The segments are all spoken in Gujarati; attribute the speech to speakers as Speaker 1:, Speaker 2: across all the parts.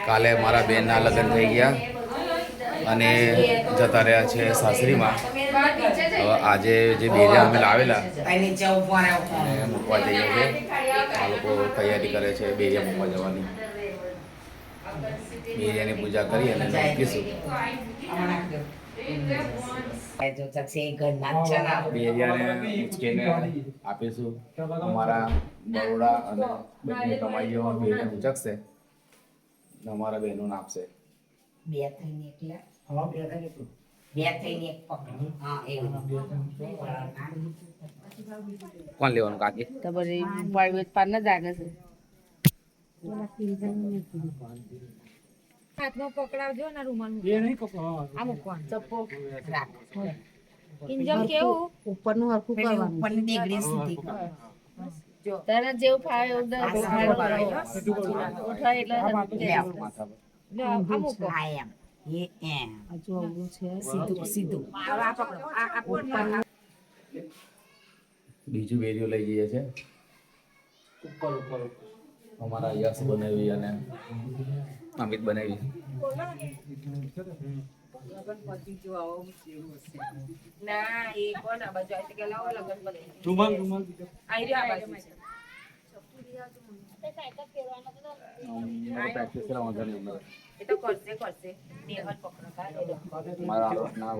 Speaker 1: કાલે મારા બેનના લગ્ન થઈ ગયા અને જતા રહ્યા છે સાસરીમાં. હવે આજે જે બેરિયા અમે લાવેલા એને મૂકવા જઈએ છીએ. આ લોકો તૈયારી કરે છે બેરિયા મૂકવા જવાની. બેરિયાની પૂજા કરી અને મૂકીશું. બેરિયાને ઉચકીને આપીશું. અમારા બરોડા અને બંને કમાઈઓ બેરિયા ઉચકશે. અમારા બહેનોને આપશે.
Speaker 2: બે થઈને એકલા બે થઈને એક પકડ. હા એવું
Speaker 1: કોણ લેવાનું કાકી?
Speaker 3: તમારે પાડવે પાર ના જાગે છે. હાથમાં પકડાવજો ને રૂમાલ એ નહીં પકડો. આ મૂકવાનું ચપ્પો રાખ. કિંજલ કેવું ઉપરનું હરખું કરવાનું.
Speaker 2: ઉપરની દેગડી સીધી
Speaker 3: જો તને જેવું ફાવે એવું ઉઠાય એટલે આ મૂકો.
Speaker 2: આ એમ એ એમ
Speaker 3: હજુ અવળું છે
Speaker 2: સીધું સીધું આ પકડો આ પોટ
Speaker 1: બીજું બેરિયો લઈ જઈએ છે. ઉપર ઉપર અમારા યશ બનાવી અને અમિત બનાવી.
Speaker 3: ના એ કોણ આ બાજુ આવી કે લાવો લગન બને
Speaker 4: રૂમાલ રૂમાલ
Speaker 3: આઈ રહ્યા બાજુ છે.
Speaker 1: પ્રેક્ટિસ કરવા વાંધો નહીં.
Speaker 3: એ તો કરશે કરશે દેહલ પકડો
Speaker 1: મારા ના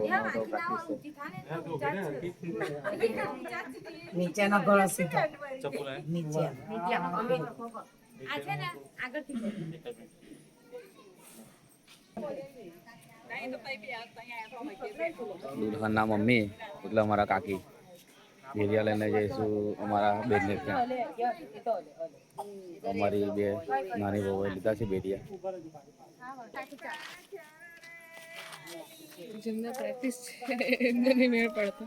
Speaker 1: પ્રેક્ટિસ છે.
Speaker 2: નીચેનો ગળો સીધો
Speaker 4: ચપ્પુ લાય
Speaker 2: નીચે
Speaker 3: આ છે ને આગળથી
Speaker 1: દુલ્હનના મમ્મી એટલે અમારા કાકી બેરિયા લઈને જઈશું અમારા બેનને ત્યાં. અમારી બે નાની બહુએ લીધા છે બેરિયા.
Speaker 3: જેમને પ્રેક્ટિસ છે એમને નહીં મેળ પડતો.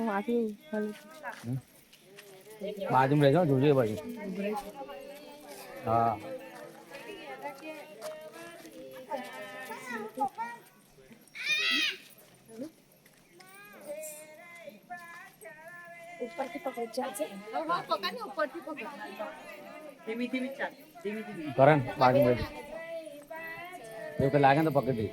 Speaker 3: માથું
Speaker 1: બાજુમાં રહેજો જોજો બાજુ. હા
Speaker 3: ઉપરથી પકડ ચાલશે. હા પકડ ને ઉપરથી પકડ.
Speaker 2: ધીમી ધીમી ચાલ ધીમી ધીમી
Speaker 1: કરે ને બાજુમાં રહેજો. એવું કંઈ લાગે ને તો પકડી દે.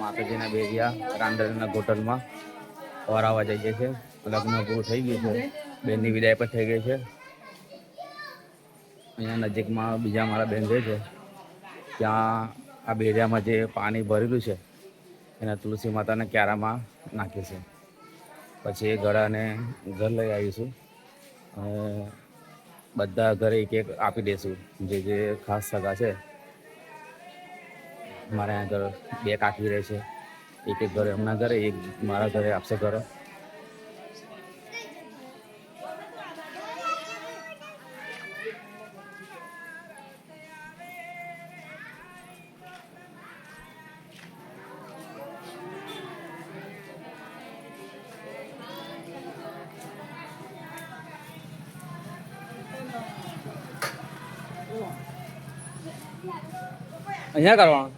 Speaker 1: માતાજીના બેરિયા રાંડરના હોટલમાં વરાવવા જઈએ છીએ. લગ્ન પૂરું થઈ ગયું છે. બેનની વિદાય પણ થઈ ગઈ છે. અહીંયા નજીકમાં બીજા મારા બેન રહે છે. ત્યાં આ બેરિયામાં જે પાણી ભરેલું છે એના તુલસી માતાના ક્યારામાં નાખીએ છે. પછી એ ગળાને ઘર લઈ આવીશું અને બધા ઘરે એક એક આપી દઈશું. જે જે ખાસ સગા છે મારા આગળ બે કાકી રહે છે. એક એક ઘરે એમના ઘરે એક મારા ઘરે આપશે ઘરે. અહીંયા કરવાનું.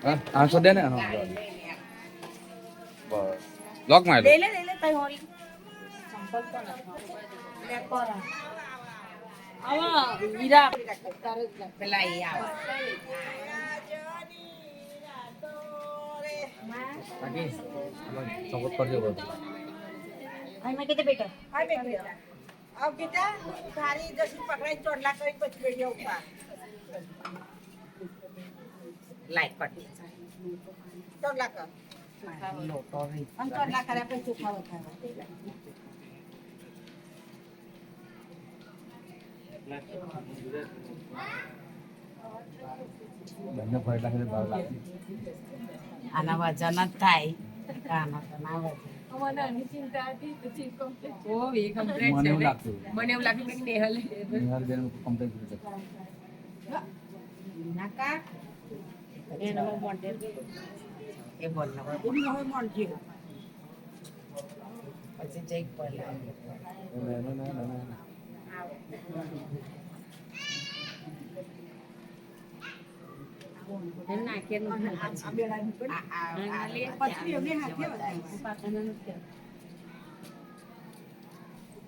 Speaker 1: હા આંસો દે ને. હા બસ લોક માર
Speaker 3: લે લે લે તઈ હોરી સંપલ તો ના લે કોરા આવા હીરા તારે
Speaker 2: પેલા એ આવે
Speaker 1: બાકી સપોર્ટ કરજો બધું.
Speaker 3: આઈ મે કીધે બેટા
Speaker 2: હા બેટા આવ બેટા તારી જસી પકડાઈ ચોડલા કરી પછી બેડિયા ઉપર લાઈક પટી ચોડલા કર લોકો રી અન ચોડલા કર્યા પછી ચોખાવો ખાવા
Speaker 1: બંને ફરી લાગે ભાવ લાગે.
Speaker 2: આના વજન જ થાય આના તો ના વજન
Speaker 3: મને આની ચિંતા હતી પછી કમ્પ્લીટ
Speaker 2: ઓ એ કમ્પ્લીટ
Speaker 1: મને એવું લાગતું
Speaker 3: મને એવું લાગ્યું કે નેહલ
Speaker 1: નિહાર બેન કમ્પ્લીટ થઈ જશે.
Speaker 2: નાકા
Speaker 3: એનો મોઢે
Speaker 2: એ બોલ ના બોલ હવે મોણ જીવ પછી જઈ પડે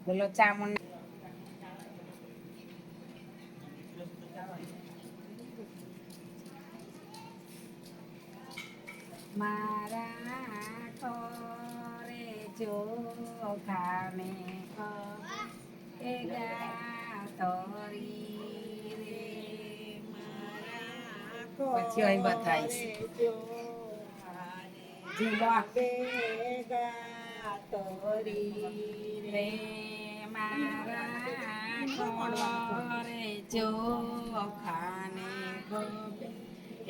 Speaker 2: બોલો ચામુંડ મારા ખોરે જો ખામે એ ગાતરી રે પછી અહીં બતાવીશ રે મારા ખોરે જો ખાને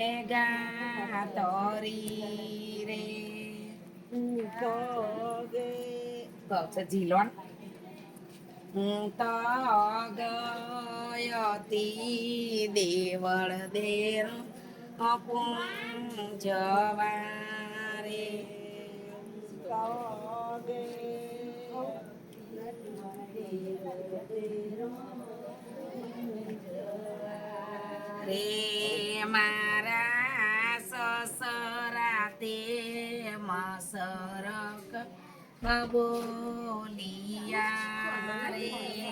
Speaker 2: એ ગાતરી રે જીલોન હું તો ગયતી દેવળ દેર જવારે રે મારા સસરા તે મસરક બોલિયા રે